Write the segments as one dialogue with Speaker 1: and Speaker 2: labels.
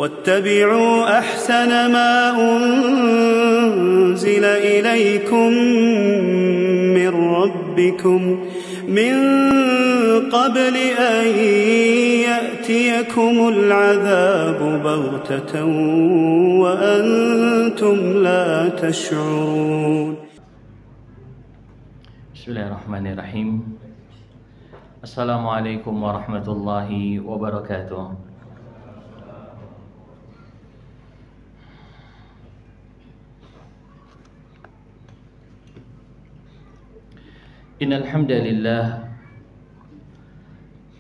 Speaker 1: واتبعوا أحسن ما أنزل إليكم من ربكم من قبل أن يأتيكم العذاب بغتة وأنتم لا تشعرون.
Speaker 2: Bismillahirrahmanirrahim. Assalamualaikum warahmatullahi wabarakatuh. Innal hamdalillah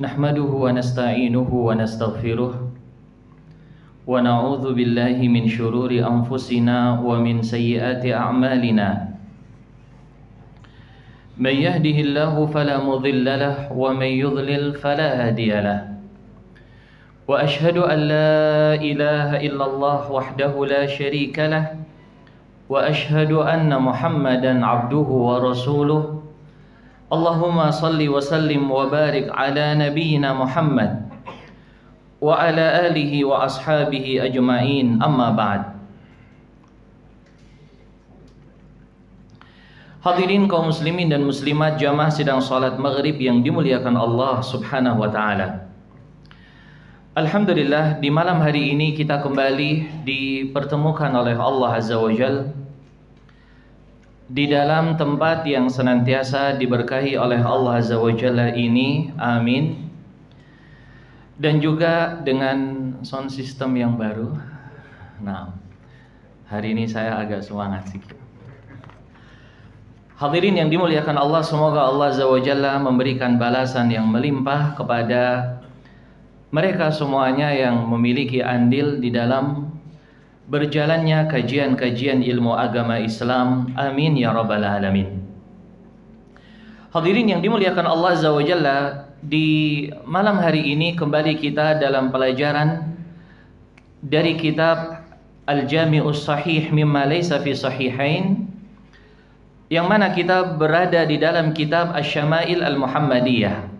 Speaker 2: nahmaduhu wa nasta'inuhu wa nastaghfiruh wa na'udzu billahi min shururi anfusina wa min sayyiati a'malina. Man yahdihillahu fala mudilla lahu wa man yudlil fala hadiya lahu. Wa ashhadu an la ilaha illallah wahdahu la syarika lahu wa ashhadu anna Muhammadan abduhu wa rasuluh. Allahumma salli wa sallim wa barik ala nabiyyina Muhammad wa ala alihi wa ashabihi ajma'in, amma ba'd. Hadirin kaum muslimin dan muslimat jamaah sidang salat maghrib yang dimuliakan Allah subhanahu wa ta'ala. Alhamdulillah, di malam hari ini kita kembali dipertemukan oleh Allah Azza wa Jalla di dalam tempat yang senantiasa diberkahi oleh Allah Azza wa Jalla ini, amin. Dan juga dengan sound system yang baru. Nah, hari ini saya agak semangat sedikit. Hadirin yang dimuliakan Allah, semoga Allah Azza wa Jalla memberikan balasan yang melimpah kepada mereka semuanya yang memiliki andil di dalam berjalannya kajian-kajian ilmu agama Islam, amin ya rabbal alamin. Hadirin yang dimuliakan Allah Azza wa Jalla, di malam hari ini kembali kita dalam pelajaran dari kitab Al-Jami'us Sahih mimma laysa fi sahihain, yang mana kita berada di dalam kitab Asy-Syama'il Al-Muhammadiyah,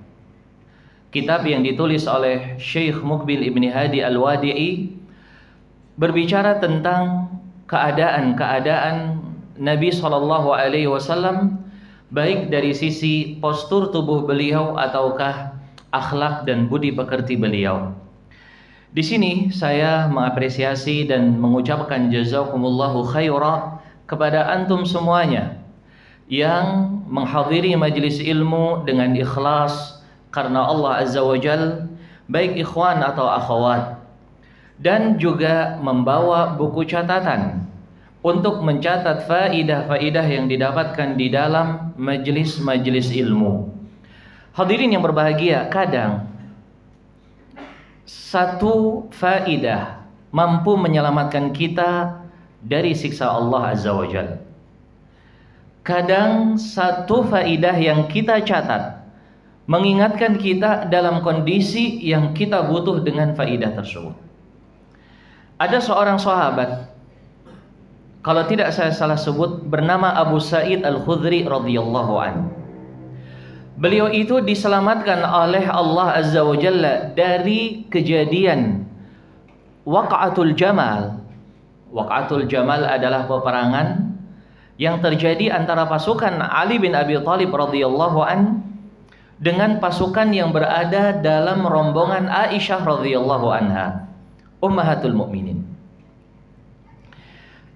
Speaker 2: kitab yang ditulis oleh Syekh Muqbil Ibn Hadi Al-Wadi'i, berbicara tentang keadaan-keadaan Nabi SAW, baik dari sisi postur tubuh beliau ataukah akhlak dan budi pekerti beliau. Di sini saya mengapresiasi dan mengucapkan jazakumullahu khaira kepada antum semuanya yang menghadiri majelis ilmu dengan ikhlas karena Allah Azza wa Jal, baik ikhwan atau akhwat, dan juga membawa buku catatan untuk mencatat faidah-faidah yang didapatkan di dalam majelis-majelis ilmu. Hadirin yang berbahagia, kadang satu faidah mampu menyelamatkan kita dari siksa Allah Azza wa Jalla. Kadang satu faidah yang kita catat mengingatkan kita dalam kondisi yang kita butuh dengan faidah tersebut. Ada seorang sahabat, kalau tidak saya salah sebut, bernama Abu Sa'id Al-Khudri radhiyallahu anhu. Beliau itu diselamatkan oleh Allah Azza wa Jalla dari kejadian Waq'atul Jamal. Waq'atul Jamal adalah peperangan yang terjadi antara pasukan Ali bin Abi Thalib radhiyallahu anhu dengan pasukan yang berada dalam rombongan Aisyah radhiyallahu anha, Ummahatul Mukminin.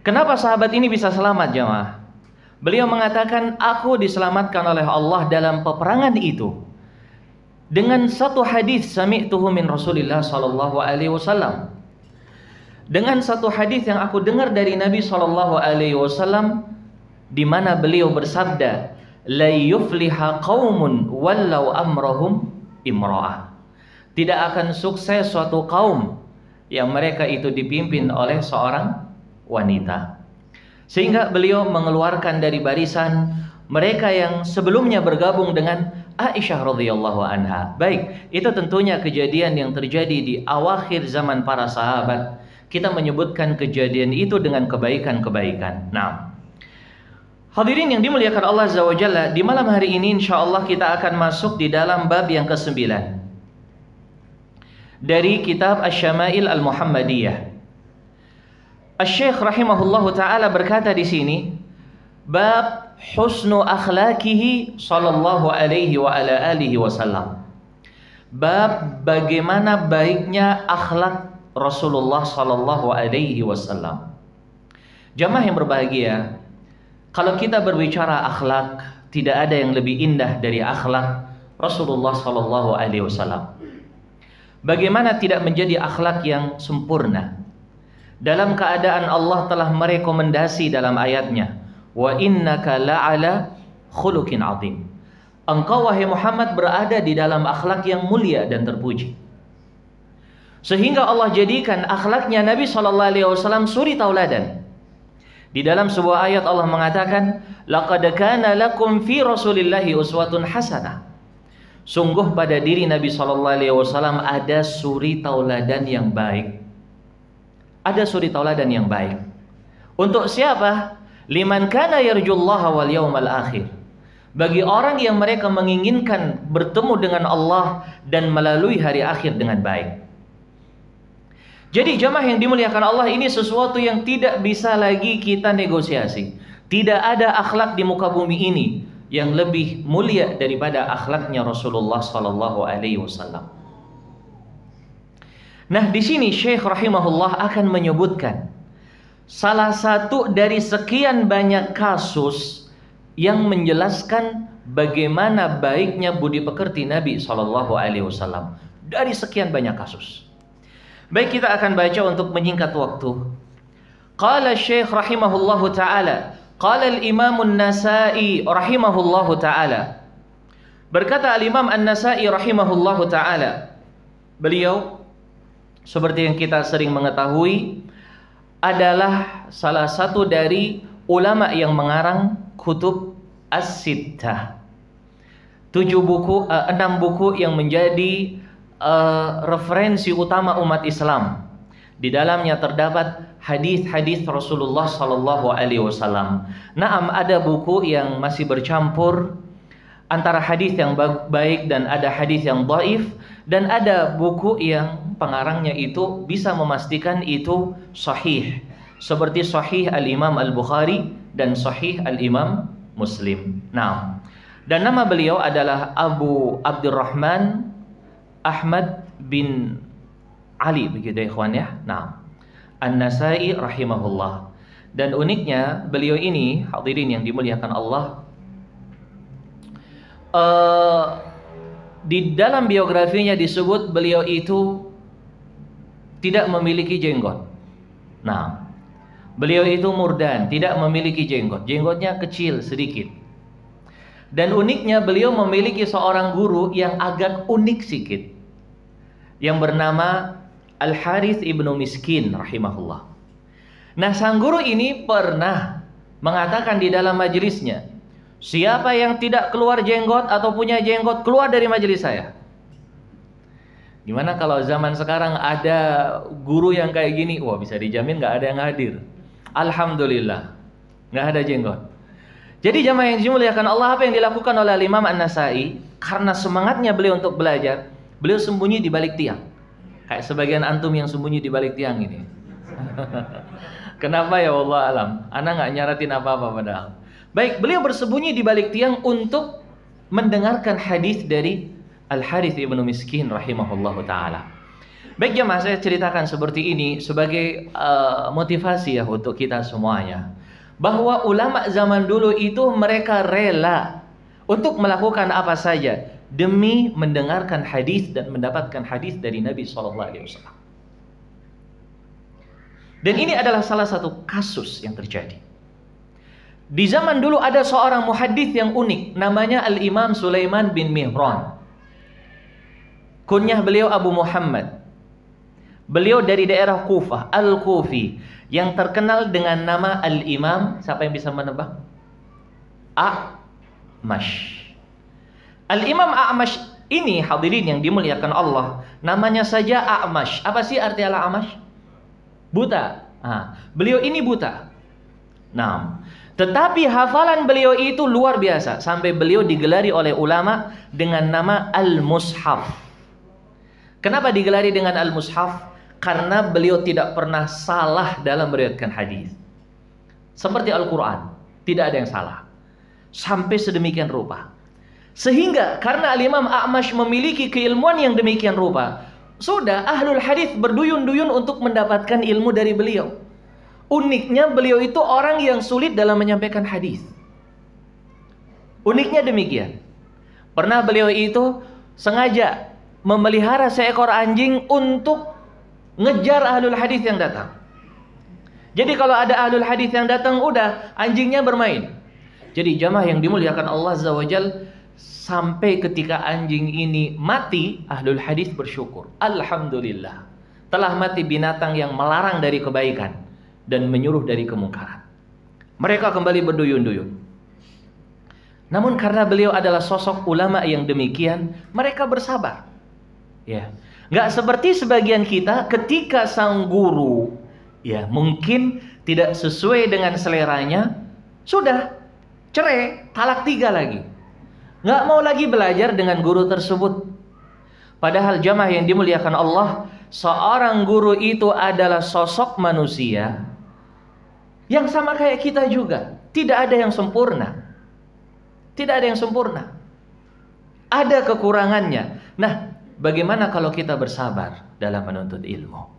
Speaker 2: Kenapa sahabat ini bisa selamat, jamaah? Beliau mengatakan, aku diselamatkan oleh Allah dalam peperangan itu dengan satu hadis sami'tuhu min Rasulillah sallallahu alaihi wasallam. Dengan satu hadis yang aku dengar dari Nabi sallallahu alaihi wasallam, di mana beliau bersabda, la yufliha qaumun wallau amrahum imra'ah. Tidak akan sukses suatu kaum yang mereka itu dipimpin oleh seorang wanita. Sehingga beliau mengeluarkan dari barisan mereka yang sebelumnya bergabung dengan Aisyah radhiyallahu anha. Baik, itu tentunya kejadian yang terjadi di awakhir zaman para sahabat. Kita menyebutkan kejadian itu dengan kebaikan-kebaikan. Nah, hadirin yang dimuliakan Allah Azza wa Jalla, di malam hari ini insyaallah kita akan masuk di dalam bab yang ke-9. dari kitab Asy-Syama'il Al-Muhammadiyah. Asy-Syaikh rahimahullahu taala berkata di sini, bab husnu akhlaqihi sallallahu alaihi wa ala alihi wasallam. Bab bagaimana baiknya akhlak Rasulullah sallallahu alaihi wasallam. Jamaah yang berbahagia, kalau kita berbicara akhlak, tidak ada yang lebih indah dari akhlak Rasulullah sallallahu alaihi wasallam. Bagaimana tidak menjadi akhlak yang sempurna? Dalam keadaan Allah telah merekomendasi dalam ayatnya, wa innaka la'ala khuluqin azim. Engkau wahai Muhammad berada di dalam akhlak yang mulia dan terpuji. Sehingga Allah jadikan akhlaknya Nabi SAW suri tauladan. Di dalam sebuah ayat Allah mengatakan, laqad kana lakum fi Rasulillahi uswatun hasanah. Sungguh pada diri Nabi SAW ada suri tauladan yang baik. Ada suri tauladan yang baik. Untuk siapa? Liman kana yarjullaha wal yawmal akhir. Bagi orang yang mereka menginginkan bertemu dengan Allah dan melalui hari akhir dengan baik. Jadi jamaah yang dimuliakan Allah, ini sesuatu yang tidak bisa lagi kita negosiasi. Tidak ada akhlak di muka bumi ini yang lebih mulia daripada akhlaknya Rasulullah sallallahu alaihi wasallam. Nah, di sini Syekh rahimahullah akan menyebutkan salah satu dari sekian banyak kasus yang menjelaskan bagaimana baiknya budi pekerti Nabi sallallahu alaihi wasallam dari sekian banyak kasus. Baik, kita akan baca untuk menyingkat waktu. Qala Syekh rahimahullahu taala, qala al-Imam An-Nasa'i rahimahullahu taala. Berkata al-Imam An-Nasa'i rahimahullahu taala, beliau seperti yang kita sering mengetahui adalah salah satu dari ulama yang mengarang kutub As-Sittah. 6 buku yang menjadi referensi utama umat Islam. Di dalamnya terdapat hadis-hadis Rasulullah sallallahu alaihi wasallam. Naam, ada buku yang masih bercampur antara hadis yang baik dan ada hadis yang dhaif, dan ada buku yang pengarangnya itu bisa memastikan itu sahih, seperti Sahih Al-Imam Al-Bukhari dan Sahih Al-Imam Muslim. Nah, dan nama beliau adalah Abu Abdurrahman Ahmad bin Ali, begitu ya ikhwan ya. Nah, An-Nasa'i rahimahullah. Dan uniknya beliau ini, hadirin yang dimuliakan Allah, di dalam biografinya disebut beliau itu tidak memiliki jenggot. Nah, beliau itu murdan, tidak memiliki jenggot. Jenggotnya kecil sedikit. Dan uniknya beliau memiliki seorang guru yang agak unik sedikit, yang bernama Al-Harith ibnu Miskin rahimahullah. Nah, sang guru ini pernah mengatakan di dalam majelisnya, siapa yang tidak keluar jenggot atau punya jenggot, keluar dari majelis saya. Gimana kalau zaman sekarang ada guru yang kayak gini? Wah, bisa dijamin gak ada yang hadir. Alhamdulillah, gak ada jenggot. Jadi jamaah yang dimuliakan Allah, apa yang dilakukan oleh Imam An-Nasa'i, karena semangatnya beliau untuk belajar, beliau sembunyi di balik tiang. Kayak sebagian antum yang sembunyi di balik tiang ini. Kenapa ya Allah alam? Ana gak nyaratin apa-apa padahal. Baik, beliau bersembunyi di balik tiang untuk mendengarkan hadis dari Al-Harith ibnu Miskin rahimahullahu ta'ala. Baik jemaah, saya ceritakan seperti ini sebagai motivasi ya untuk kita semuanya, bahwa ulama zaman dulu itu mereka rela untuk melakukan apa saja demi mendengarkan hadis dan mendapatkan hadis dari Nabi SAW. Dan ini adalah salah satu kasus yang terjadi. Di zaman dulu ada seorang muhaddits yang unik, namanya Al-Imam Sulaiman bin Mihran. Kunyah beliau Abu Muhammad. Beliau dari daerah Kufah, Al-Kufi, yang terkenal dengan nama Al-Imam, siapa yang bisa menebak? A'mash. Al-Imam A'mash ini, hadirin yang dimuliakan Allah, namanya saja A'mash. Apa sih arti Al-A'mash? Buta. Beliau ini buta. Nah, tetapi hafalan beliau itu luar biasa, sampai beliau digelari oleh ulama dengan nama Al-Mushaf. Kenapa digelari dengan Al-Mushaf? Karena beliau tidak pernah salah dalam meriwayatkan hadis. Seperti Al-Quran, tidak ada yang salah. Sampai sedemikian rupa. Sehingga karena Al-Imam A'mash memiliki keilmuan yang demikian rupa, sudah ahlul hadis berduyun-duyun untuk mendapatkan ilmu dari beliau. Uniknya beliau itu orang yang sulit dalam menyampaikan hadis. Uniknya demikian. Pernah beliau itu sengaja memelihara seekor anjing untuk ngejar ahlul hadis yang datang. Jadi kalau ada ahlul hadis yang datang, udah anjingnya bermain. Jadi jamaah yang dimuliakan Allah Azza wa Jal, sampai ketika anjing ini mati, ahlul hadis bersyukur. Alhamdulillah, telah mati binatang yang melarang dari kebaikan dan menyuruh dari kemungkaran. Mereka kembali berduyun-duyun. Namun karena beliau adalah sosok ulama yang demikian, mereka bersabar. Ya, nggak seperti sebagian kita ketika sang guru ya mungkin tidak sesuai dengan seleranya, sudah cerai, talak 3 lagi. Nggak mau lagi belajar dengan guru tersebut. Padahal jamaah yang dimuliakan Allah, seorang guru itu adalah sosok manusia yang sama kayak kita juga. Tidak ada yang sempurna. Tidak ada yang sempurna. Ada kekurangannya. Nah, bagaimana kalau kita bersabar dalam menuntut ilmu?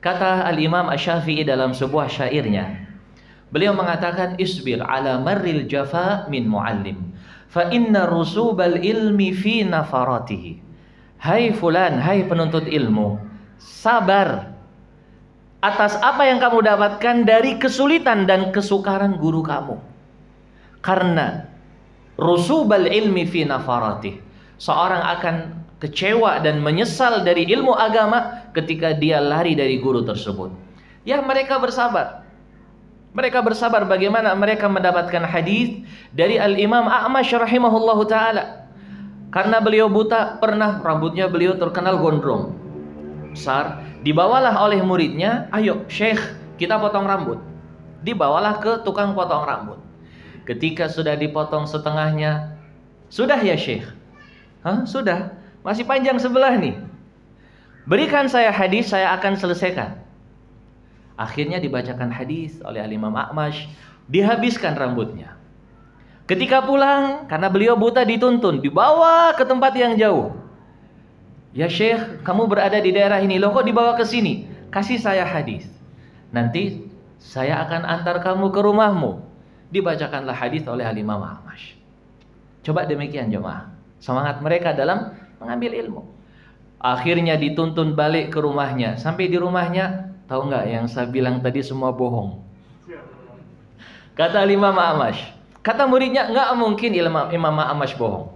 Speaker 2: Kata Al-Imam Asy-Syafi'i dalam sebuah syairnya, beliau mengatakan, isbir ala marril jafa min muallim, fa inna rusubal ilmi fi nafaratihi. Hai fulan, hai penuntut ilmu, sabar atas apa yang kamu dapatkan dari kesulitan dan kesukaran guru kamu. Karena rusubal ilmi fi nafaratihi, seorang akan kecewa dan menyesal dari ilmu agama ketika dia lari dari guru tersebut. Ya, mereka bersabar. Mereka bersabar bagaimana mereka mendapatkan hadis dari Al-Imam A'mash rahimahullahu ta'ala. Karena beliau buta, pernah rambutnya beliau terkenal gondrong besar. Dibawalah oleh muridnya, ayo Syekh, kita potong rambut. Dibawalah ke tukang potong rambut. Ketika sudah dipotong setengahnya, sudah ya Syekh? Hah? Sudah? Masih panjang sebelah nih. Berikan saya hadis, saya akan selesaikan. Akhirnya dibacakan hadis oleh Al-Imam A'mash, dihabiskan rambutnya. Ketika pulang, karena beliau buta, dituntun, dibawa ke tempat yang jauh. Ya Syekh, kamu berada di daerah ini, loh kok dibawa ke sini? Kasih saya hadis. Nanti saya akan antar kamu ke rumahmu. Dibacakanlah hadis oleh Al-Imam A'mash. Coba demikian jemaah, semangat mereka dalam mengambil ilmu. Akhirnya dituntun balik ke rumahnya. Sampai di rumahnya, tahu nggak yang saya bilang tadi semua bohong? Kata Imam A'mash. Kata muridnya, nggak mungkin Imam A'mash bohong.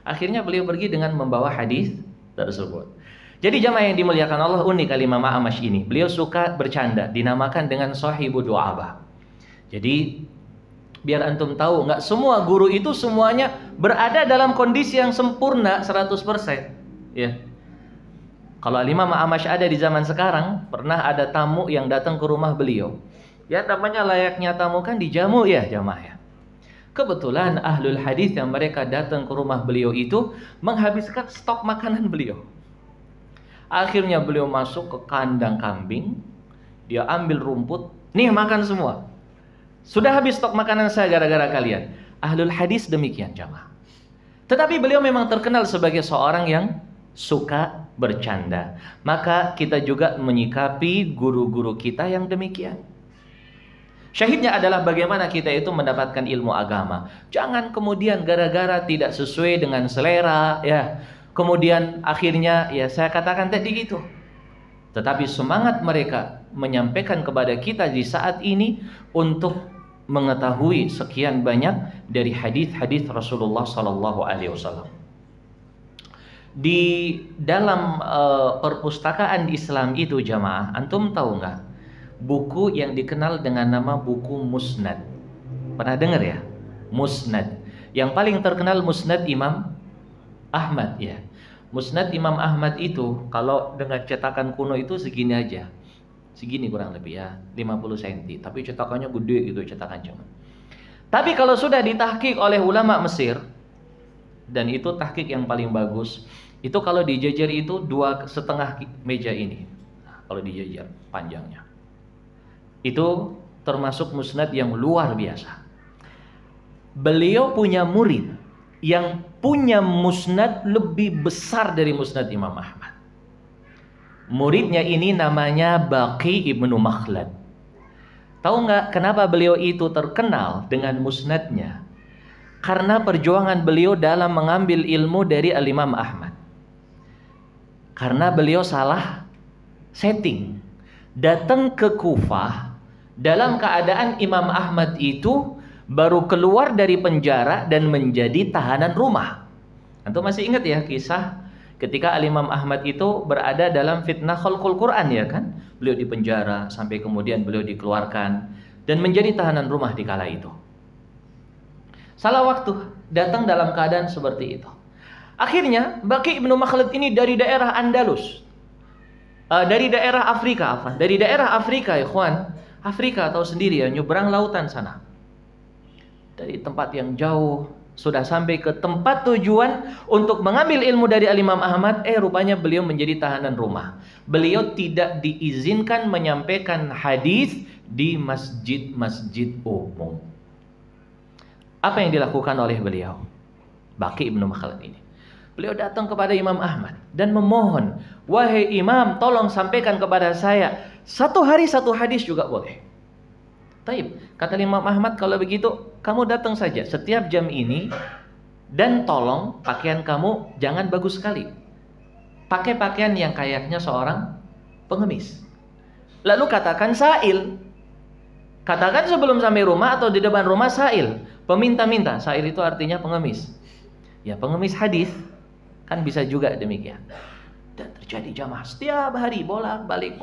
Speaker 2: Akhirnya beliau pergi dengan membawa hadis tersebut. Jadi jamaah yang dimuliakan Allah, unik Imam A'mash ini. Beliau suka bercanda, dinamakan dengan sahibu du'aba. Jadi biar antum tahu, nggak semua guru itu semuanya berada dalam kondisi yang sempurna 100%. Ya. Kalau Imam A'mash ada di zaman sekarang, pernah ada tamu yang datang ke rumah beliau. Ya, namanya layaknya tamu kan dijamu ya jamaah ya. Kebetulan ahlul hadis yang mereka datang ke rumah beliau itu menghabiskan stok makanan beliau. Akhirnya beliau masuk ke kandang kambing, dia ambil rumput, nih makan semua. Sudah habis stok makanan saya gara-gara kalian. Ahlul hadis demikian jamaah. Tetapi beliau memang terkenal sebagai seorang yang suka bercanda. Maka kita juga menyikapi guru-guru kita yang demikian. Syahidnya adalah bagaimana kita itu mendapatkan ilmu agama. Jangan kemudian gara-gara tidak sesuai dengan selera, ya, kemudian akhirnya ya saya katakan tadi gitu. Tetapi semangat mereka menyampaikan kepada kita di saat ini untuk mengetahui sekian banyak dari hadis-hadis Rasulullah Sallallahu Alaihi Wasallam. Di dalam perpustakaan Islam itu jamaah, antum tahu nggak? Buku yang dikenal dengan nama buku Musnad. Pernah dengar ya? Musnad. Yang paling terkenal Musnad Imam Ahmad ya. Musnad Imam Ahmad itu kalau dengan cetakan kuno itu segini aja. Segini kurang lebih ya, 50 cm. Tapi cetakannya gede gitu, cetakan zaman. Tapi kalau sudah ditahqiq oleh ulama Mesir, dan itu tahqiq yang paling bagus, Itu kalau dijejer itu 2,5 meja ini. Nah, kalau dijejer panjangnya. Itu termasuk musnad yang luar biasa. Beliau punya murid yang punya musnad lebih besar dari musnad Imam Ahmad. Muridnya ini namanya Baqi ibnu Makhlad. Tahu nggak kenapa beliau itu terkenal dengan musnadnya? Karena perjuangan beliau dalam mengambil ilmu dari Al-Imam Ahmad. Karena beliau salah setting. Datang ke Kufah dalam keadaan Imam Ahmad itu baru keluar dari penjara dan menjadi tahanan rumah. Antum masih ingat ya kisah ketika Al-Imam Ahmad itu berada dalam fitnah khalqul Quran, ya kan? Beliau di penjara sampai kemudian beliau dikeluarkan dan menjadi tahanan rumah di kala itu. Salah waktu datang dalam keadaan seperti itu. Akhirnya Baqi ibnu Makhlad ini dari daerah Andalus, dari daerah Afrika, dari daerah Afrika, ikhwan. Afrika tahu sendiri ya, nyebrang lautan sana. Dari tempat yang jauh sudah sampai ke tempat tujuan untuk mengambil ilmu dari Al-Imam Ahmad. Rupanya beliau menjadi tahanan rumah. Beliau tidak diizinkan menyampaikan hadis di masjid-masjid umum. Apa yang dilakukan oleh beliau? Baqi ibnu Makhlad ini. Beliau datang kepada Imam Ahmad dan memohon, wahai Imam, tolong sampaikan kepada saya 1 hari 1 hadis juga boleh. Taib, kata Imam Ahmad, kalau begitu kamu datang saja setiap jam ini dan tolong pakaian kamu jangan bagus sekali. Pakai pakaian yang kayaknya seorang pengemis. Lalu katakan sa'il. Katakan sebelum sampai rumah atau di depan rumah sa'il. Peminta-minta. Sa'il itu artinya pengemis. Ya, pengemis hadis. Kan bisa juga demikian. Dan terjadi jamaah setiap hari bolak-balik.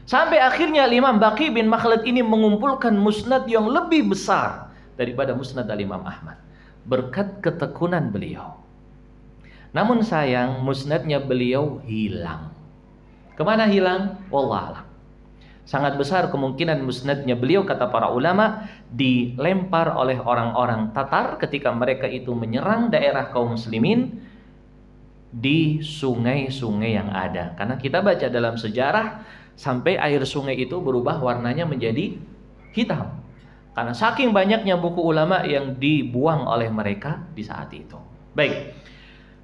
Speaker 2: Sampai akhirnya Imam Baqi bin Makhlad ini mengumpulkan musnad yang lebih besar daripada musnad Imam Ahmad. Berkat ketekunan beliau. Namun sayang, musnadnya beliau hilang. Kemana hilang? Wallahualam. Sangat besar kemungkinan musnadnya beliau, kata para ulama, dilempar oleh orang-orang Tatar ketika mereka itu menyerang daerah kaum muslimin di sungai-sungai yang ada. Karena kita baca dalam sejarah sampai air sungai itu berubah warnanya menjadi hitam. Karena saking banyaknya buku ulama yang dibuang oleh mereka di saat itu. Baik.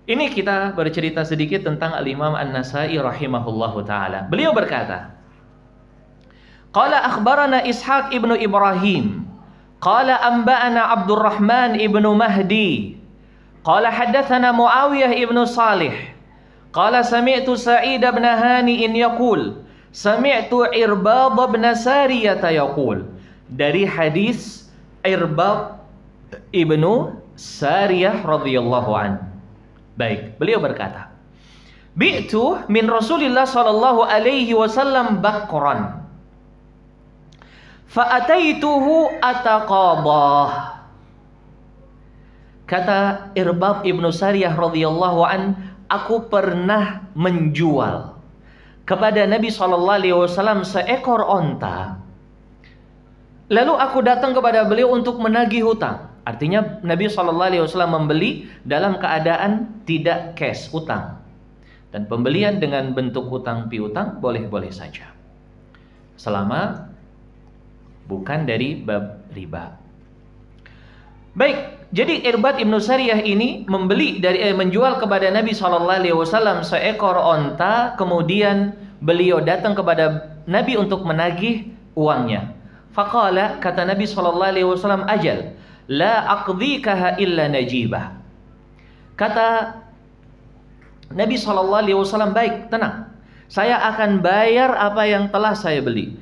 Speaker 2: Ini kita bercerita sedikit tentang Al-Imam An-Nasai rahimahullahu taala. Beliau berkata, qala akhbarana Ishaq ibnu Ibrahim, qala anba'ana Abdurrahman ibnu Mahdi, qala haddatsana Muawiyah ibnu Salih, qala sami'tu Sa'id ibn Hani'in yaqul, sami'tu Irbad ibn Sariyah yaqul. Dari hadis Irbad ibnu Sariyah radhiyallahu anhu. Baik, beliau berkata, bi'tu min Rasulillah sallallahu alaihi wasallam baqran fa'ataituhu ataqadah. Kata Irbad ibnu Sariyah radhiyallahu an, aku pernah menjual kepada Nabi sallallahu alaihi wasallam seekor onta. Lalu aku datang kepada beliau untuk menagih hutang. Artinya Nabi SAW membeli dalam keadaan tidak cash, utang. Dan pembelian dengan bentuk utang piutang boleh-boleh saja, selama bukan dari bab riba. Baik, jadi Irbad ibnu Sariyah ini menjual kepada Nabi SAW seekor onta. Kemudian beliau datang kepada Nabi untuk menagih uangnya. Faqala, kata Nabi SAW, ajal, la aqdhikaha illa najibah. Kata Nabi SAW, baik, tenang, saya akan bayar apa yang telah saya beli.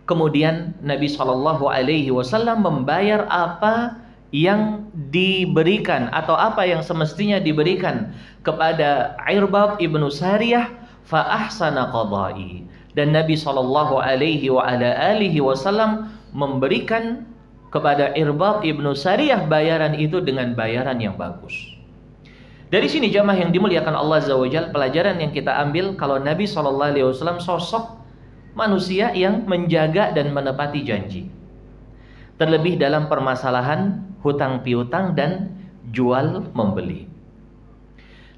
Speaker 2: Kemudian Nabi SAW membayar apa yang diberikan atau apa yang semestinya diberikan kepada Irbad ibnu Sariyah. Fa ahsana qadai. Dan Nabi SAW memberikan kepada Irbad ibnu Sariyah bayaran itu dengan bayaran yang bagus. Dari sini jamaah yang dimuliakan Allah Azza wa Jalla, pelajaran yang kita ambil kalau Nabi SAW sosok manusia yang menjaga dan menepati janji. Terlebih dalam permasalahan hutang piutang dan jual membeli.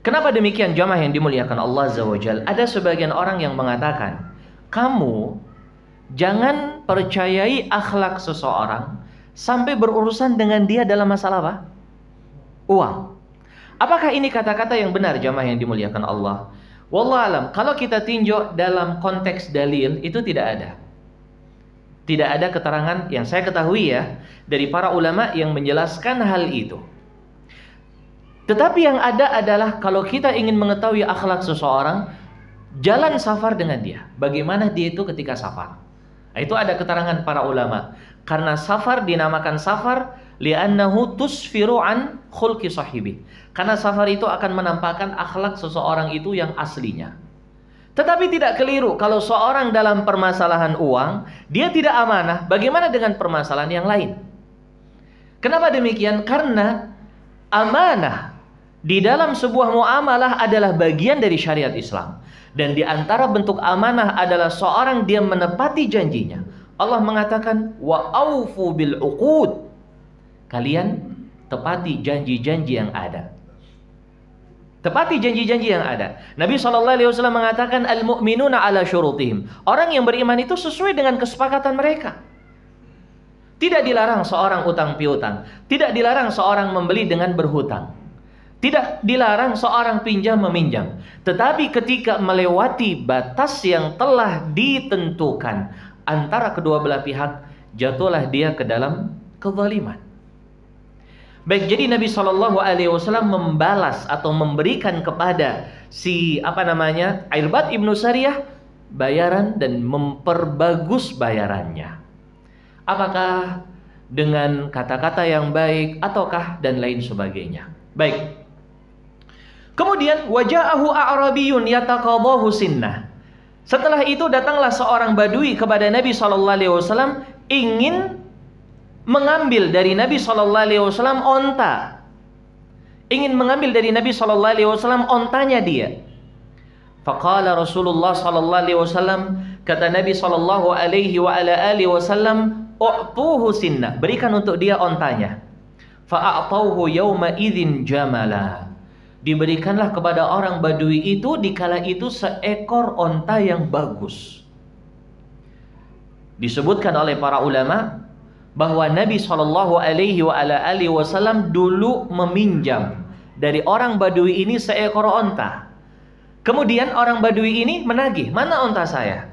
Speaker 2: Kenapa demikian jamaah yang dimuliakan Allah Azza wa Jalla? Ada sebagian orang yang mengatakan, kamu jangan percayai akhlak seseorang sampai berurusan dengan dia dalam masalah apa? Uang. Apakah ini kata-kata yang benar jamaah yang dimuliakan Allah? Wallahualam, kalau kita tinjau dalam konteks dalil itu tidak ada. Tidak ada keterangan yang saya ketahui ya dari para ulama yang menjelaskan hal itu. Tetapi yang ada adalah kalau kita ingin mengetahui akhlak seseorang, jalan safar dengan dia. Bagaimana dia itu ketika safar? Nah, itu ada keterangan para ulama. Karena safar dinamakan safar li'annahu tusfiru an khulqi sahibi. Karena safar itu akan menampakkan akhlak seseorang itu yang aslinya. Tetapi tidak keliru kalau seorang dalam permasalahan uang, dia tidak amanah. Bagaimana dengan permasalahan yang lain? Kenapa demikian? Karena amanah di dalam sebuah muamalah adalah bagian dari syariat Islam. Dan di antara bentuk amanah adalah seorang dia menepati janjinya. Allah mengatakan, wa aufu bil uqud. Kalian tepati janji-janji yang ada. Tepati janji-janji yang ada. Nabi SAW mengatakan, al-mu'minuna ala syurutihim. Orang yang beriman itu sesuai dengan kesepakatan mereka. Tidak dilarang seorang utang piutang. Tidak dilarang seorang membeli dengan berhutang. Tidak dilarang seorang pinjam meminjam. Tetapi ketika melewati batas yang telah ditentukan antara kedua belah pihak, jatuhlah dia ke dalam kezaliman. Baik, jadi Nabi SAW membalas atau memberikan kepada si Irbad ibnu Sariyah bayaran dan memperbagus bayarannya. Apakah dengan kata-kata yang baik ataukah dan lain sebagainya. Baik. Kemudian waja'ahu a'rabiyun yataqadahu sinnah. Setelah itu datanglah seorang badui kepada Nabi SAW ingin mengambil dari Nabi SAW onta. Ingin mengambil dari Nabi SAW ontanya dia. Faqala Rasulullah SAW, kata Nabi SAW, u'tuhu sinna, berikan untuk dia ontanya. Fa'a'tauhu yawma idzin jamala. Diberikanlah kepada orang badui itu dikala itu seekor onta yang bagus. Disebutkan oleh para ulama bahwa Nabi SAW dulu meminjam dari orang badui ini seekor onta. Kemudian orang badui ini menagih, mana onta saya?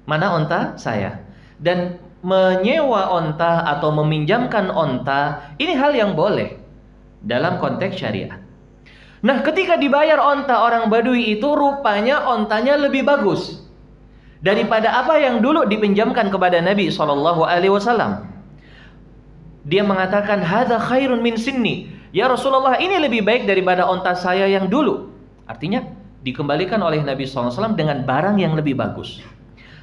Speaker 2: Mana onta saya? Dan menyewa onta atau meminjamkan onta, ini hal yang boleh dalam konteks syariat. Nah, ketika dibayar onta orang badui itu, rupanya ontanya lebih bagus daripada apa yang dulu dipinjamkan kepada Nabi SAW. Dia mengatakan, hadza khairun min sinni. Ya Rasulullah, ini lebih baik daripada onta saya yang dulu. Artinya dikembalikan oleh Nabi SAW dengan barang yang lebih bagus.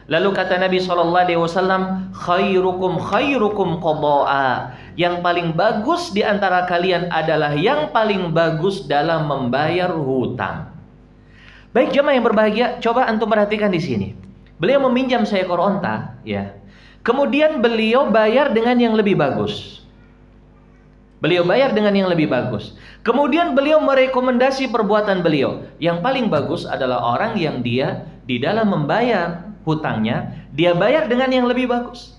Speaker 2: Lalu kata Nabi SAW, khairukum khairukum qada'a. Yang paling bagus di antara kalian adalah yang paling bagus dalam membayar hutang. Baik jemaah yang berbahagia, coba antum perhatikan di sini. Beliau meminjam seekor onta, ya. Kemudian beliau bayar dengan yang lebih bagus. Beliau bayar dengan yang lebih bagus. Kemudian beliau merekomendasi perbuatan beliau. Yang paling bagus adalah orang yang dia di dalam membayar hutangnya, dia bayar dengan yang lebih bagus.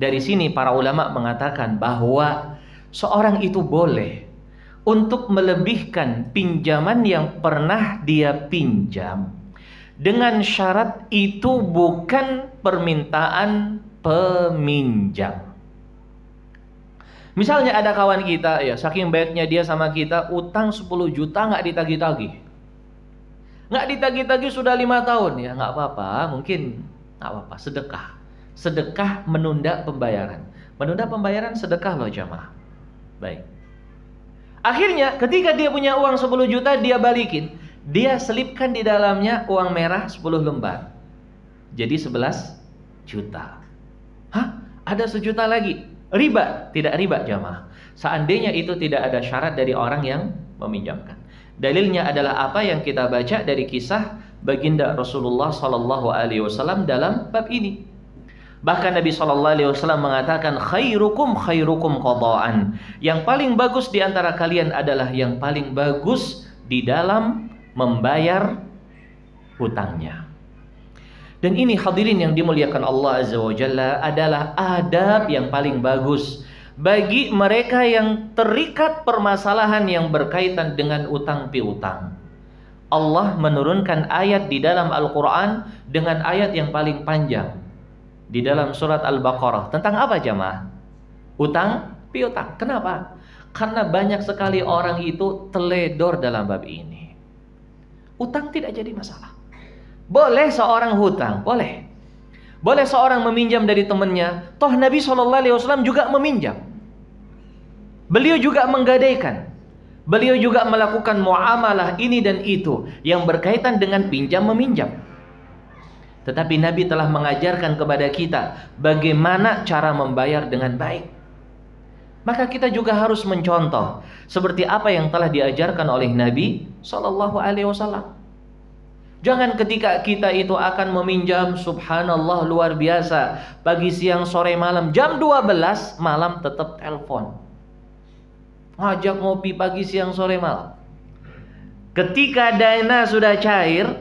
Speaker 2: Dari sini para ulama mengatakan bahwa seorang itu boleh untuk melebihkan pinjaman yang pernah dia pinjam, dengan syarat itu bukan permintaan peminjam. Misalnya ada kawan kita, ya saking baiknya dia sama kita, utang 10 juta nggak ditagih-tagih. Nggak ditagih-tagih sudah 5 tahun, ya nggak apa-apa, mungkin nggak apa-apa, sedekah. Sedekah menunda pembayaran. Menunda pembayaran sedekah loh jamaah. Baik. Akhirnya ketika dia punya uang 10 juta, dia balikin. Dia selipkan di dalamnya uang merah 10 lembar. Jadi 11 juta. Hah? Ada 1 juta lagi. Riba? Tidak riba jamaah. Seandainya itu tidak ada syarat dari orang yang meminjamkan. Dalilnya adalah apa yang kita baca dari kisah baginda Rasulullah SAW dalam bab ini. Bahkan Nabi SAW mengatakan khairukum khairukum qada'an. Yang paling bagus di antara kalian adalah yang paling bagus di dalam membayar hutangnya. Dan ini hadirin yang dimuliakan Allah Azza wa Jalla adalah adab yang paling bagus bagi mereka yang terikat permasalahan yang berkaitan dengan utang piutang. Allah menurunkan ayat di dalam Al-Quran dengan ayat yang paling panjang di dalam surat Al-Baqarah. Tentang apa jamaah? Utang piutang. Kenapa? Karena banyak sekali orang itu teledor dalam bab ini. Utang tidak jadi masalah. Boleh seorang hutang, boleh. Boleh seorang meminjam dari temannya. Toh Nabi SAW juga meminjam. Beliau juga menggadaikan. Beliau juga melakukan muamalah ini dan itu yang berkaitan dengan pinjam meminjam. Tetapi Nabi telah mengajarkan kepada kita bagaimana cara membayar dengan baik. Maka kita juga harus mencontoh seperti apa yang telah diajarkan oleh Nabi SAW. Jangan ketika kita itu akan meminjam, subhanallah luar biasa, pagi, siang, sore, malam, jam 12 malam tetap telepon, ngajak ngopi pagi, siang, sore, malam. Ketika dana sudah cair,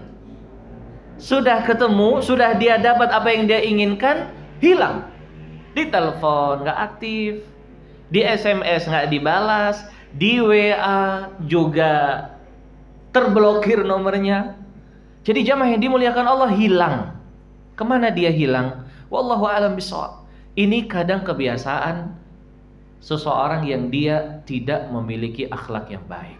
Speaker 2: sudah ketemu, sudah dia dapat apa yang dia inginkan, hilang. Di telepon nggak aktif, di SMS nggak dibalas, di WA juga terblokir nomornya. Jadi jamaah yang dimuliakan Allah, hilang. Kemana dia hilang? Wallahu a'lam bishawab. Ini kadang kebiasaan seseorang yang dia tidak memiliki akhlak yang baik.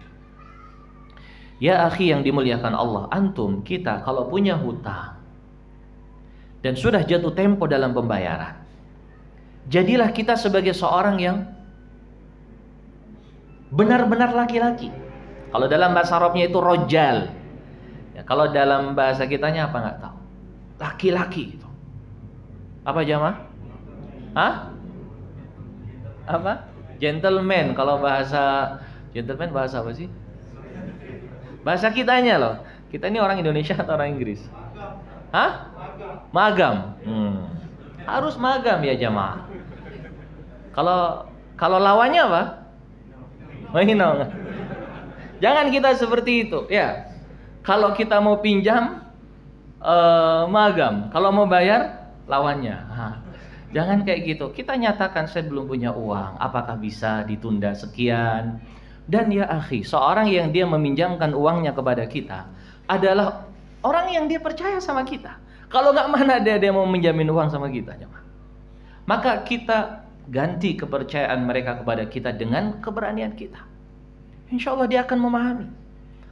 Speaker 2: Ya akhi yang dimuliakan Allah, antum, kita kalau punya hutang dan sudah jatuh tempo dalam pembayaran, jadilah kita sebagai seorang yang benar-benar laki-laki. Kalau dalam bahasa Arabnya itu rojal. Ya, kalau dalam bahasa kitanya apa nggak tahu? Laki-laki itu. Apa jamaah? Hah? Apa? Gentleman. Kalau bahasa gentleman bahasa apa sih? Bahasa kitanya loh. Kita ini orang Indonesia atau orang Inggris? Hah? Magam. Harus magam ya jamaah. Kalau lawannya apa? Mahino. Jangan kita seperti itu, ya. Kalau kita mau pinjam, magam. Kalau mau bayar, lawannya. Jangan kayak gitu. Kita nyatakan saya belum punya uang. Apakah bisa ditunda sekian? Dan ya akhi, seorang yang dia meminjamkan uangnya kepada kita adalah orang yang dia percaya sama kita. Kalau nggak, mana dia mau menjamin uang sama kita, maka kita ganti kepercayaan mereka kepada kita dengan keberanian kita. Insya Allah dia akan memahami.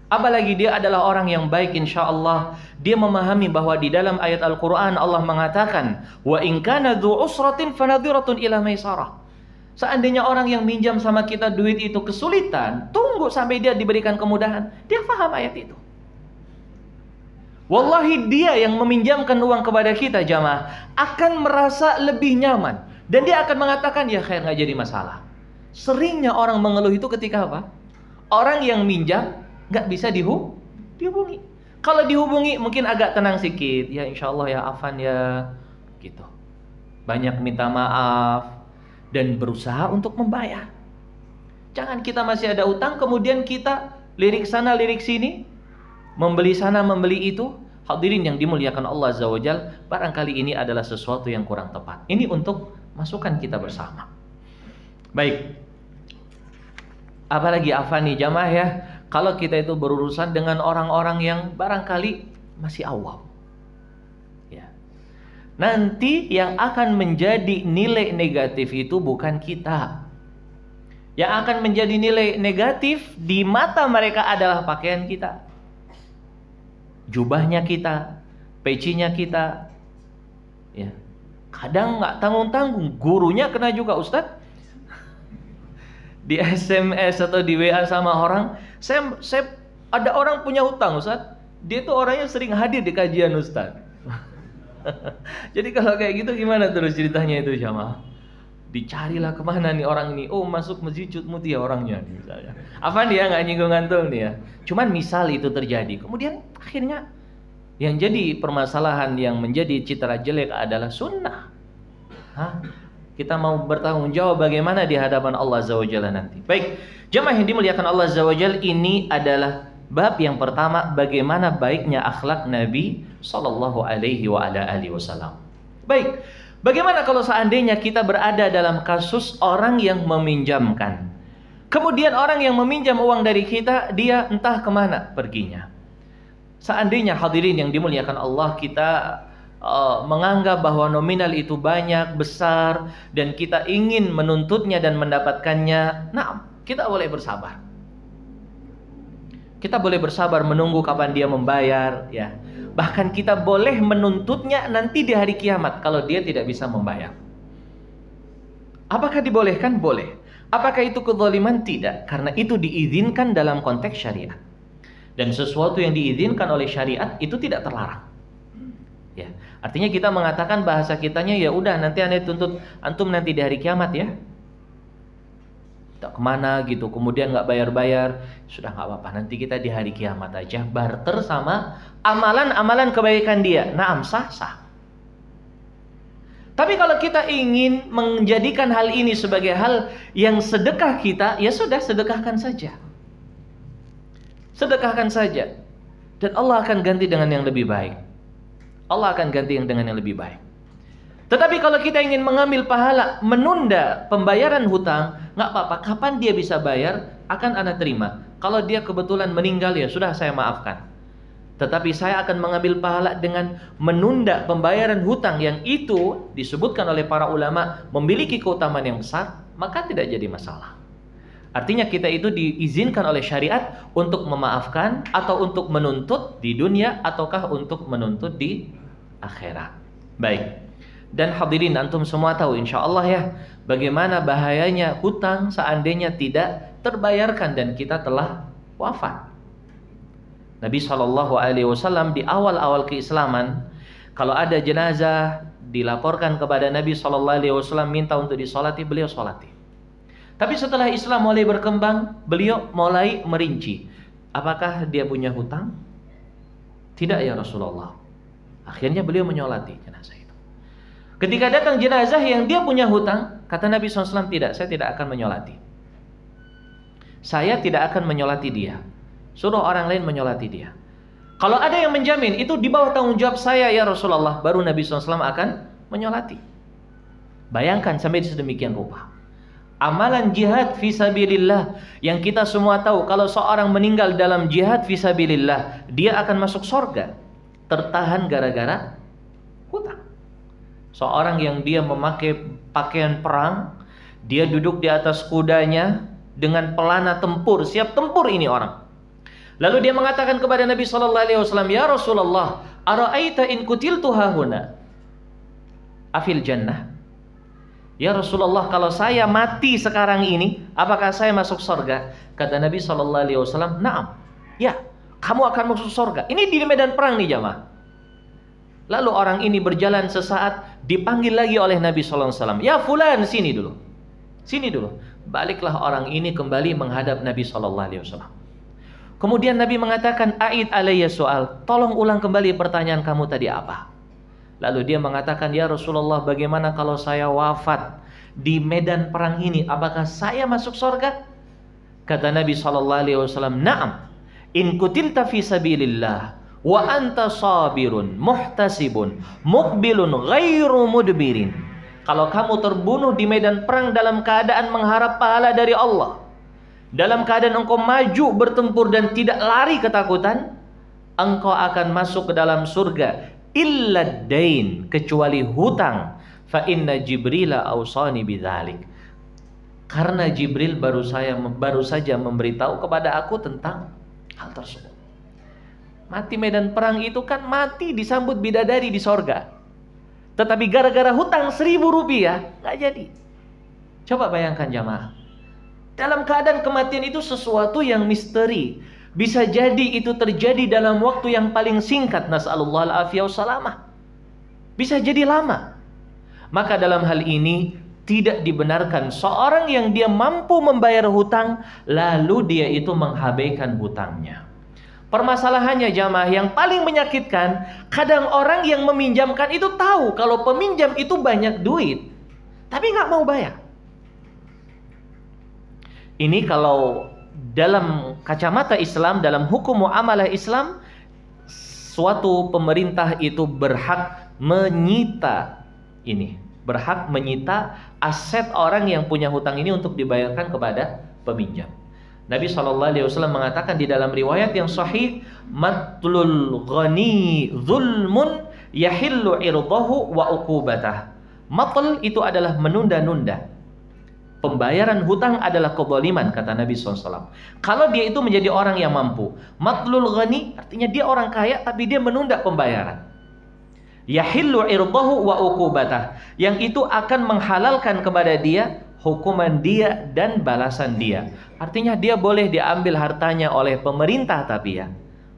Speaker 2: Apalagi dia adalah orang yang baik, insya Allah dia memahami bahwa di dalam ayat Al-Quran Allah mengatakan, wa in kana dzu usratin fanadhiratun ila maisarah. Seandainya orang yang minjam sama kita duit itu kesulitan, tunggu sampai dia diberikan kemudahan. Dia paham ayat itu. Wallahi dia yang meminjamkan uang kepada kita jamaah akan merasa lebih nyaman. Dan dia akan mengatakan, ya khair, gak jadi masalah. Seringnya orang mengeluh itu ketika apa? Orang yang minjam gak bisa dihubungi. Kalau dihubungi mungkin agak tenang sedikit. Ya insya Allah ya afan ya, gitu. Banyak minta maaf dan berusaha untuk membayar. Jangan kita masih ada utang kemudian kita lirik sana lirik sini, membeli sana membeli itu. Hadirin yang dimuliakan Allah Azza wa Jalla, barangkali ini adalah sesuatu yang kurang tepat. Ini untuk masukan kita bersama. Baik. Apalagi afani jamaah ya, kalau kita itu berurusan dengan orang-orang yang barangkali masih awam. Ya. Nanti yang akan menjadi nilai negatif itu bukan kita. Yang akan menjadi nilai negatif di mata mereka adalah pakaian kita, jubahnya kita, pecinya kita. Ya. Kadang nggak tanggung-tanggung, gurunya kena juga Ustadz. Di SMS atau di WA sama orang, saya ada orang punya hutang Ustadz. Dia tuh orangnya sering hadir di kajian Ustadz. Jadi kalau kayak gitu gimana terus ceritanya itu jamaah? Dicarilah kemana nih orang ini? Oh, masuk masjid Cut Mutia orangnya misalnya. Apa dia nggak nyinggung antum nih ya? Cuman misal itu terjadi, kemudian akhirnya yang jadi permasalahan yang menjadi citra jelek adalah sunnah. Kita mau bertanggung jawab bagaimana di hadapan Allah Azza wa Jalla nanti. Baik, jemaah yang dimuliakan Allah Azza wa Jalla, ini adalah Bab yang pertama, bagaimana baiknya akhlak Nabi Sallallahu Alaihi Wasallam. Baik, bagaimana kalau seandainya kita berada dalam kasus orang yang meminjamkan, kemudian orang yang meminjam uang dari kita, dia entah kemana perginya. Seandainya hadirin yang dimuliakan Allah, kita menganggap bahwa nominal itu banyak, besar, dan kita ingin menuntutnya dan mendapatkannya, nah, kita boleh bersabar. Kita boleh bersabar menunggu kapan dia membayar, ya. Bahkan kita boleh menuntutnya nanti di hari kiamat kalau dia tidak bisa membayar. Apakah dibolehkan? Boleh. Apakah itu kezaliman? Tidak, karena itu diizinkan dalam konteks syariat. Dan sesuatu yang diizinkan oleh syariat itu tidak terlarang. Ya, artinya kita mengatakan bahasa kitanya, ya udah nanti Anda tuntut antum nanti di hari kiamat ya. Tak kemana gitu, kemudian nggak bayar-bayar, sudah nggak apa-apa, nanti kita di hari kiamat aja, barter sama amalan-amalan kebaikan dia. Naam, sah-sah. Tapi kalau kita ingin menjadikan hal ini sebagai hal yang sedekah kita, ya sudah, sedekahkan saja. Sedekahkan saja. Dan Allah akan ganti dengan yang lebih baik. Allah akan ganti dengan yang lebih baik. Tetapi kalau kita ingin mengambil pahala, menunda pembayaran hutang, nggak apa-apa. Kapan dia bisa bayar, akan Anda terima. Kalau dia kebetulan meninggal, ya sudah, saya maafkan. Tetapi saya akan mengambil pahala dengan menunda pembayaran hutang yang itu disebutkan oleh para ulama memiliki keutamaan yang besar, maka tidak jadi masalah. Artinya kita itu diizinkan oleh syariat untuk memaafkan atau untuk menuntut di dunia ataukah untuk menuntut di akhirat. Baik. Dan hadirin, antum semua tahu insya Allah ya, bagaimana bahayanya hutang seandainya tidak terbayarkan dan kita telah wafat. Nabi SAW di awal-awal keislaman, kalau ada jenazah dilaporkan kepada Nabi SAW minta untuk disolati, beliau solati. Tapi setelah Islam mulai berkembang, beliau mulai merinci, apakah dia punya hutang? Tidak ya Rasulullah. Akhirnya beliau menyolati jenazah itu. Ketika datang jenazah yang dia punya hutang, kata Nabi SAW, tidak, saya tidak akan menyolati. Saya tidak akan menyolati dia. Suruh orang lain menyolati dia. Kalau ada yang menjamin, itu di bawah tanggung jawab saya ya Rasulullah, baru Nabi SAW akan menyolati. Bayangkan sampai sedemikian rupa. Amalan jihad fisabilillah yang kita semua tahu, kalau seorang meninggal dalam jihad fisabilillah, dia akan masuk surga. Tertahan gara-gara hutang. Seorang yang dia memakai pakaian perang, dia duduk di atas kudanya dengan pelana tempur, siap tempur ini orang. Lalu dia mengatakan kepada Nabi SAW, ya Rasulullah, ara'aita in kutiltu hahuna afil jannah? Ya Rasulullah, kalau saya mati sekarang ini, apakah saya masuk surga? Kata Nabi SAW, naam, ya, kamu akan masuk surga. Ini di medan perang nih jamaah. Lalu orang ini berjalan sesaat, dipanggil lagi oleh Nabi SAW. Ya fulan, sini dulu. Sini dulu. Baliklah orang ini kembali menghadap Nabi SAW. Kemudian Nabi mengatakan, a'id alayya soal, tolong ulang kembali pertanyaan kamu tadi apa? Lalu dia mengatakan, ya Rasulullah, bagaimana kalau saya wafat di medan perang ini, apakah saya masuk surga? Kata Nabi SAW, na'am, in kutilta fi sabilillah wa anta sabirun muhtasibun muqbilun ghairu mudbirin. Kalau kamu terbunuh di medan perang dalam keadaan mengharap pahala dari Allah, dalam keadaan engkau maju bertempur dan tidak lari ketakutan, engkau akan masuk ke dalam surga. Illa dain, kecuali hutang. Fa inna Jibril awsani bidzalik. Karena Jibril baru saja memberitahu kepada aku tentang hal tersebut. Mati medan perang itu kan mati disambut bidadari di sorga. Tetapi gara-gara hutang 1.000 rupiah nggak jadi. Coba bayangkan jamaah. Dalam keadaan kematian itu sesuatu yang misteri. Bisa jadi itu terjadi dalam waktu yang paling singkat. Nas'alullah al-afiyah wassalamah. Bisa jadi lama. Maka dalam hal ini tidak dibenarkan seorang yang dia mampu membayar hutang, lalu dia itu menghabaikan hutangnya. Permasalahannya jamaah, yang paling menyakitkan, kadang orang yang meminjamkan itu tahu kalau peminjam itu banyak duit, tapi nggak mau bayar. Ini kalau dalam kacamata Islam, dalam hukum muamalah Islam, suatu pemerintah itu berhak menyita berhak menyita aset orang yang punya hutang ini untuk dibayarkan kepada peminjam. Nabi SAW mengatakan di dalam riwayat yang sahih, matlul ghani zulmun yahillu irdahu wa uqubatah. Matl itu adalah menunda-nunda. Pembayaran hutang adalah kezaliman, kata Nabi SAW. Kalau dia itu menjadi orang yang mampu. Matlul ghani artinya dia orang kaya tapi dia menunda pembayaran. Yahillu irdahu wa uqubatah, yang itu akan menghalalkan kepada dia hukuman dia dan balasan dia. Artinya dia boleh diambil hartanya oleh pemerintah tapi ya,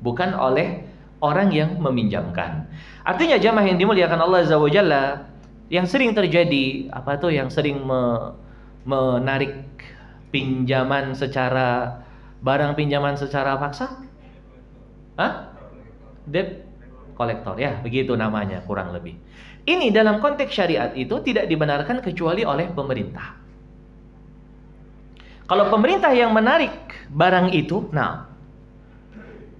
Speaker 2: bukan oleh orang yang meminjamkan. Artinya jamaah yang dimuliakan Allah Azza wa Jalla, yang sering terjadi yang sering menarik pinjaman secara pinjaman secara paksa? Debt kolektor, ya, begitu namanya kurang lebih. Ini dalam konteks syariat itu tidak dibenarkan kecuali oleh pemerintah. Kalau pemerintah yang menarik barang itu,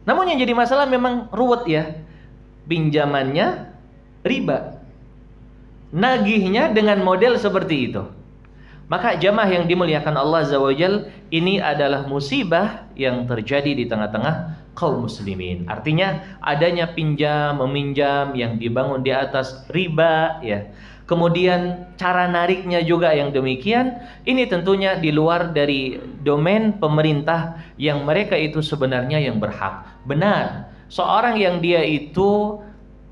Speaker 2: namun yang jadi masalah memang ruwet ya. Pinjamannya riba, nagihnya dengan model seperti itu. Maka jamaah yang dimuliakan Allah Azza wa Jal, ini adalah musibah yang terjadi di tengah-tengah kaum muslimin. Artinya adanya meminjam yang dibangun di atas riba ya. Kemudian cara nariknya juga yang demikian. Ini tentunya di luar dari domain pemerintah yang mereka itu sebenarnya yang berhak. Benar, seorang yang dia itu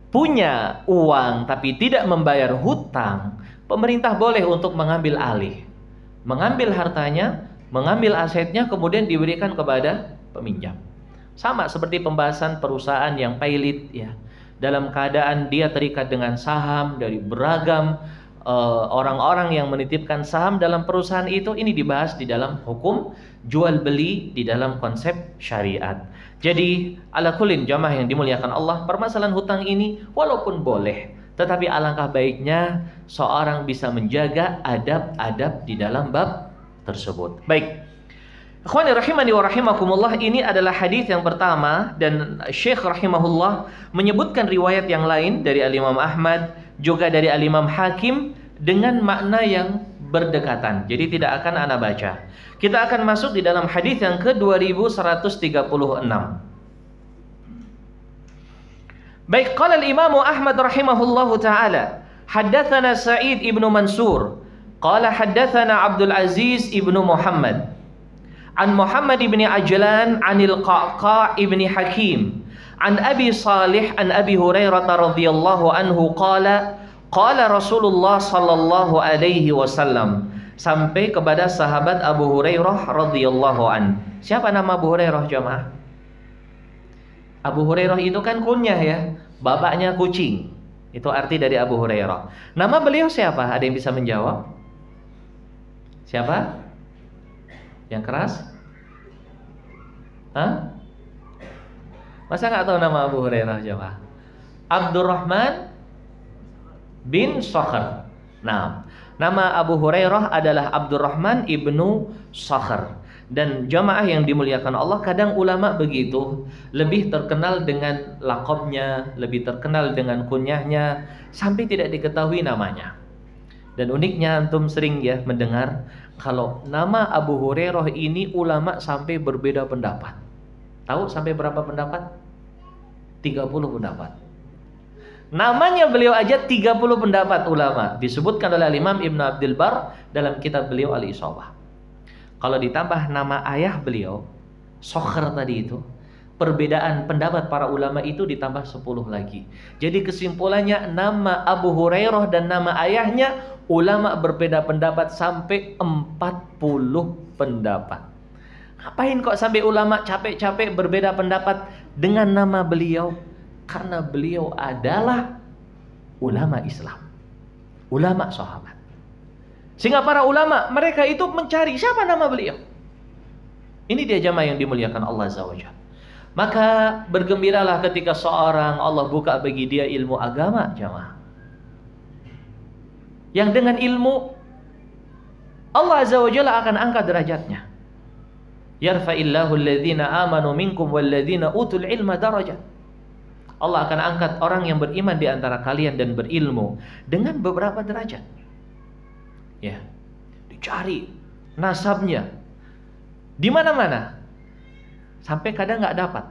Speaker 2: punya uang tapi tidak membayar hutang, pemerintah boleh untuk mengambil alih, mengambil hartanya, mengambil asetnya, kemudian diberikan kepada peminjam. Sama seperti pembahasan perusahaan yang pailit ya, dalam keadaan dia terikat dengan saham dari beragam orang-orang yang menitipkan saham dalam perusahaan itu. Ini dibahas di dalam hukum jual beli di dalam konsep syariat. Jadi ala kullin jamaah yang dimuliakan Allah, permasalahan hutang ini walaupun boleh, tetapi alangkah baiknya seorang bisa menjaga adab-adab di dalam bab tersebut. Baik, ikhwani rahimani wa rahimakumullah, ini adalah hadis yang pertama, dan Syekh rahimahullah menyebutkan riwayat yang lain dari Al-Imam Ahmad, juga dari Al-Imam Hakim dengan makna yang berdekatan. Jadi tidak akan ana baca. Kita akan masuk di dalam hadis yang ke-2136. Baik, qala al-Imam Ahmad rahimahullahu taala, haddatsana Sa'id ibnu Mansur, qala haddatsana Abdul Aziz ibnu Muhammad an Muhammad ibn Ajlan anil Qa'qa' ibn Hakim an Abi Salih an Abi Hurairah radhiyallahu anhu qala Rasulullah sallallahu alaihi wasallam, sampai kepada sahabat Abu Hurairah radhiyallahu an. Siapa nama Abu Hurairah jamaah? Abu Hurairah itu kan kunyah ya, bapaknya kucing. Itu arti dari Abu Hurairah. Nama beliau siapa? Ada yang bisa menjawab? Siapa? Yang keras? Masa nggak tahu nama Abu Hurairah jamaah? Abdurrahman bin Sakhr. Nah, nama Abu Hurairah adalah Abdurrahman ibnu Sakhr. Dan jamaah yang dimuliakan Allah, kadang ulama begitu, lebih terkenal dengan lakabnya, lebih terkenal dengan kunyahnya, sampai tidak diketahui namanya. Dan uniknya antum sering ya mendengar kalau nama Abu Hurairah ini ulama sampai berbeda pendapat. Tahu sampai berapa pendapat? 30 pendapat. Namanya beliau aja 30 pendapat ulama. Disebutkan oleh Imam Ibn Abdul Bar dalam kitab beliau Al-Isabah. Kalau ditambah nama ayah beliau, Sakhr tadi itu, perbedaan pendapat para ulama itu ditambah 10 lagi. Jadi kesimpulannya nama Abu Hurairah dan nama ayahnya ulama berbeda pendapat sampai 40 pendapat. Ngapain kok sampai ulama capek-capek berbeda pendapat dengan nama beliau? Karena beliau adalah ulama Islam, ulama sahabat. Sehingga para ulama mereka itu mencari siapa nama beliau. Ini dia jamaah yang dimuliakan Allah Azza wa Jalla. Maka bergembiralah ketika seorang Allah buka bagi dia ilmu agama jamaah. Yang dengan ilmu Allah Azza wa Jalla akan angkat derajatnya. Yarfa'illahu alladhina amanu minkum walladzina utul ilma darajat. Allah akan angkat orang yang beriman di antara kalian dan berilmu dengan beberapa derajat. Ya, dicari nasabnya di mana-mana, sampai kadang nggak dapat.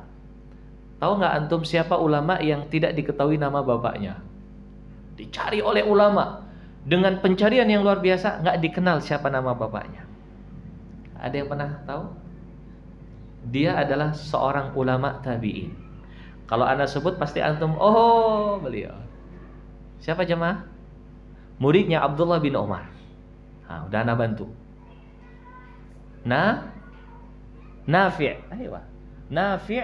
Speaker 2: Tahu nggak antum siapa ulama yang tidak diketahui nama bapaknya? Dicari oleh ulama dengan pencarian yang luar biasa, nggak dikenal siapa nama bapaknya. Ada yang pernah tahu? Dia adalah seorang ulama tabi'in. Kalau anda sebut pasti antum, oh beliau. Siapa jemaah? Muridnya Abdullah bin Umar. Nah, udah anda bantu. Nafi'. Ayo, Nafi'.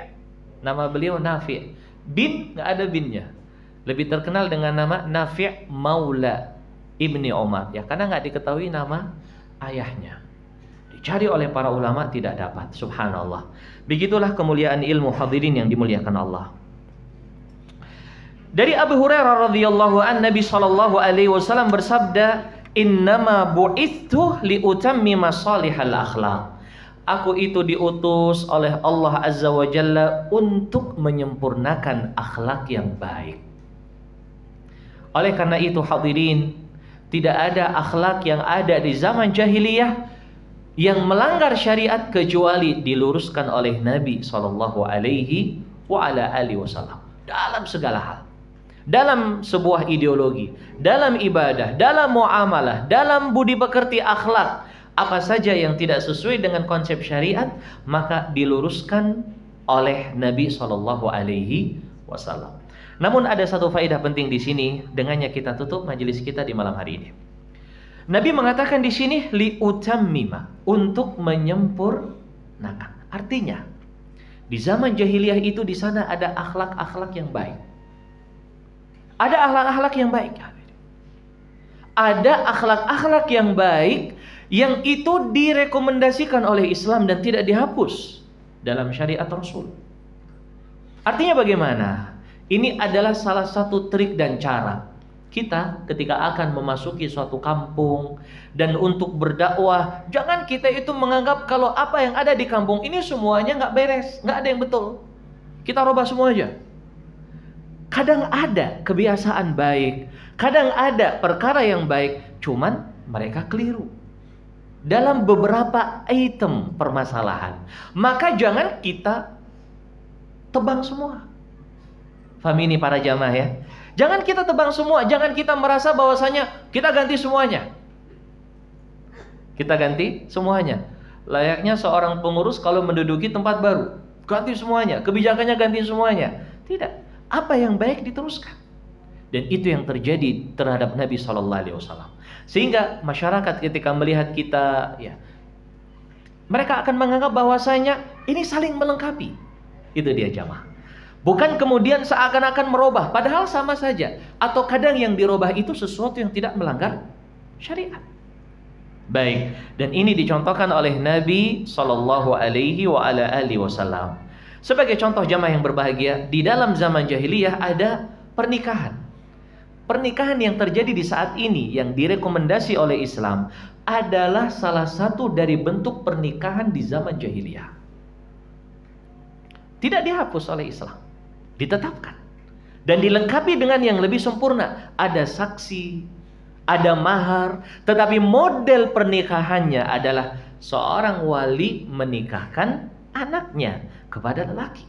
Speaker 2: Nama beliau Nafi'. Bin nggak ada binnya. Lebih terkenal dengan nama Nafi' Maula Ibni Umar. Ya, karena nggak diketahui nama ayahnya. Dicari oleh para ulama tidak dapat. Subhanallah. Begitulah kemuliaan ilmu, hadirin yang dimuliakan Allah. Dari Abu Hurairah radhiyallahu an, Nabi sallallahu alaihi wasallam bersabda, "Innama bu'ithu liutammima salihal akhlaq." Aku itu diutus oleh Allah Azza wa Jalla untuk menyempurnakan akhlak yang baik. Oleh karena itu hadirin, tidak ada akhlak yang ada di zaman jahiliyah yang melanggar syariat kecuali diluruskan oleh Nabi sallallahu alaihi wasallam dalam segala hal. Dalam sebuah ideologi, dalam ibadah, dalam muamalah, dalam budi pekerti akhlak, apa saja yang tidak sesuai dengan konsep syariat maka diluruskan oleh Nabi sallallahu alaihi wasallam. Namun ada satu faedah penting di sini, dengannya kita tutup majelis kita di malam hari ini. Nabi mengatakan di sini liutammima, untuk menyempurnakan. Artinya di zaman jahiliyah itu di sana ada akhlak-akhlak yang baik. Ada akhlak-akhlak yang baik. Ada akhlak-akhlak yang baik yang itu direkomendasikan oleh Islam dan tidak dihapus dalam syariat Rasul. Artinya bagaimana? Ini adalah salah satu trik dan cara kita ketika akan memasuki suatu kampung dan untuk berdakwah. Jangan kita itu menganggap kalau apa yang ada di kampung ini semuanya nggak beres, nggak ada yang betul. Kita rubah semua aja. Kadang ada kebiasaan baik, kadang ada perkara yang baik, cuman mereka keliru dalam beberapa item permasalahan. Maka jangan kita tebang semua. Faham ini para jamaah ya? Jangan kita tebang semua, jangan kita merasa bahwasanya kita ganti semuanya. Kita ganti semuanya. Layaknya seorang pengurus kalau menduduki tempat baru, ganti semuanya, kebijakannya ganti semuanya. Tidak. Apa yang baik diteruskan. Dan itu yang terjadi terhadap Nabi SAW. Sehingga masyarakat ketika melihat kita, ya, mereka akan menganggap bahwasanya ini saling melengkapi. Itu dia jamaah. Bukan kemudian seakan-akan merubah, padahal sama saja. Atau kadang yang dirubah itu sesuatu yang tidak melanggar syariat. Baik, dan ini dicontohkan oleh Nabi SAW. Sebagai contoh jamaah yang berbahagia, di dalam zaman jahiliyah ada pernikahan. Pernikahan yang terjadi di saat ini yang direkomendasi oleh Islam adalah salah satu dari bentuk pernikahan di zaman jahiliyah. Tidak dihapus oleh Islam, ditetapkan dan dilengkapi dengan yang lebih sempurna. Ada saksi, ada mahar, tetapi model pernikahannya adalah seorang wali menikahkan anaknya kepada lelaki.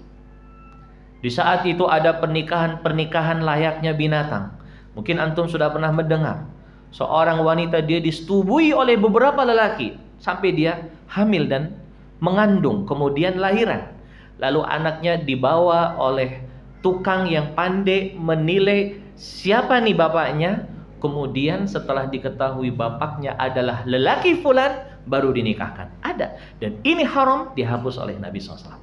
Speaker 2: Di saat itu ada pernikahan layaknya binatang. Mungkin antum sudah pernah mendengar seorang wanita dia disetubui oleh beberapa lelaki sampai dia hamil dan mengandung, kemudian lahiran. Lalu anaknya dibawa oleh tukang yang pandai menilai siapa nih bapaknya. Kemudian setelah diketahui bapaknya adalah lelaki fulan, baru dinikahkan. Ada. Dan ini haram, dihapus oleh Nabi SAW.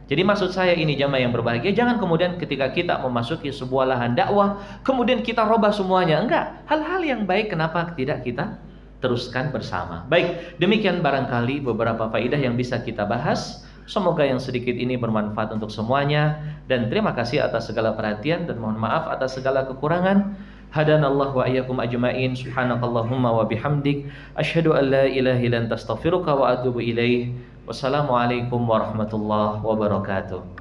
Speaker 2: Jadi maksud saya ini jamaah yang berbahagia, jangan kemudian ketika kita memasuki sebuah lahan dakwah, kemudian kita robah semuanya. Enggak. Hal-hal yang baik kenapa tidak kita teruskan bersama. Baik, demikian barangkali beberapa faedah yang bisa kita bahas. Semoga yang sedikit ini bermanfaat untuk semuanya. Dan terima kasih atas segala perhatian dan mohon maaf atas segala kekurangan. Hadanallahu wa iyyakum ajma'in. Subhanakallahumma wa bihamdik, asyhadu an la ilaha illa anta astaghfiruka wa atubu ilaih. Wassalamualaikum warahmatullahi wabarakatuh.